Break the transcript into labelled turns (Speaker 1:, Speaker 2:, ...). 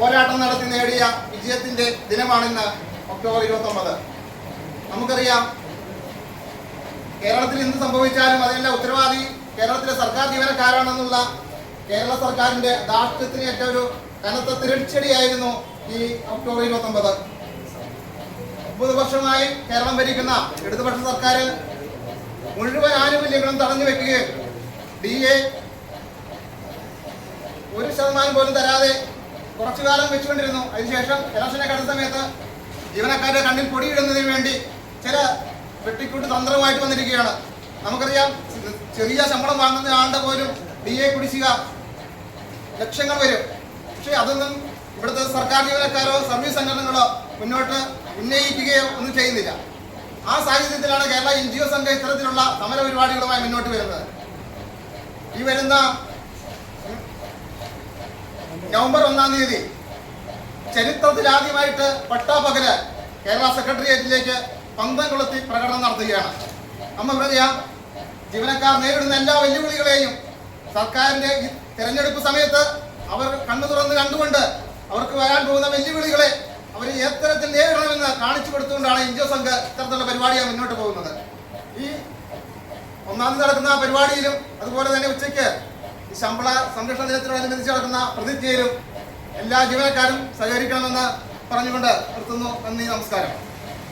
Speaker 1: പോരാട്ടം നടത്തി നേടിയ വിജയത്തിന്റെ ദിനമാണിന്ന് ഒക്ടോബർ 29. നമുക്കറിയാം, കേരളത്തിൽ എന്ത് സംഭവിച്ചാലും അതിനെല്ലാം ഉത്തരവാദി കേരളത്തിലെ സർക്കാർ ജീവനക്കാരാണെന്നുള്ള കേരള സർക്കാരിന്റെ ധാർഷ്ട്യത്തിന് ഏറ്റ ഒരു കനത്ത തിരിച്ചടിയായിരുന്നു ഈ ഒക്ടോബർ 29. 30 വർഷമായി കേരളം ഭരിക്കുന്ന ഇടതുപക്ഷ സർക്കാർ മുഴുവൻ ആനുകൂല്യങ്ങളും തടഞ്ഞു വെക്കുകയും DA 1% പോലും തരാതെ കുറച്ചു കാലം വെച്ചുകൊണ്ടിരുന്നു. അതിനുശേഷം ഇലക്ഷനൊക്കെ അടുത്ത സമയത്ത് ജീവനക്കാരുടെ കണ്ണിൽ പൊടിയിടുന്നതിന് വേണ്ടി ചില വെട്ടിക്കൂട്ട് തന്ത്രമായിട്ട് വന്നിരിക്കുകയാണ്. നമുക്കറിയാം, ചെറിയ ശമ്പളം വാങ്ങുന്ന ആളുടെ പോലും DA കുടിശ്ശിക ലക്ഷങ്ങൾ വരും. പക്ഷേ അതൊന്നും ഇവിടുത്തെ സർക്കാർ ജീവനക്കാരോ സർവീസ് സംഘടനകളോ മുന്നോട്ട് ഉന്നയിക്കുകയോ ഒന്നും ചെയ്യുന്നില്ല. ആ സാഹചര്യത്തിലാണ് കേരള NGO സംഘം ഇത്തരത്തിലുള്ള സമര പരിപാടികളുമായി മുന്നോട്ട് വരുന്നത്. ഈ വരുന്ന നവംബർ 1-ാം തീയതി ചരിത്രത്തിൽ ആദ്യമായിട്ട് പട്ടാപ്പകല് കേരള സെക്രട്ടേറിയറ്റിലേക്ക് പന്തം കൊളുത്തി പ്രകടനം നടത്തുകയാണ്. നമുക്കറിയാം, ജീവനക്കാർ നേരിടുന്ന എല്ലാ വെല്ലുവിളികളെയും സർക്കാരിന്റെ ഈ തെരഞ്ഞെടുപ്പ് സമയത്ത് അവർ കണ്ണു തുറന്ന് കണ്ടുകൊണ്ട് അവർക്ക് വരാൻ പോകുന്ന വെല്ലുവിളികളെ അവർ എത്തരത്തിൽ നേരിടണമെന്ന് കാണിച്ചു കൊടുത്തുകൊണ്ടാണ് NGO സംഘം ഇത്തരത്തിലുള്ള പരിപാടിയാണ് മുന്നോട്ട് പോകുന്നത്. ഈ 1-ാം തീയതി നടക്കുന്ന പരിപാടിയിലും അതുപോലെ തന്നെ ഉച്ചയ്ക്ക് ഈ ശമ്പള സംരക്ഷണ ദിനത്തിനോടനുബന്ധിച്ച് നടക്കുന്ന പ്രതിജ്ഞയിലും എല്ലാ ജീവനക്കാരും സഹകരിക്കണമെന്ന് പറഞ്ഞുകൊണ്ട് നിർത്തുന്നു. നന്ദി, നമസ്കാരം.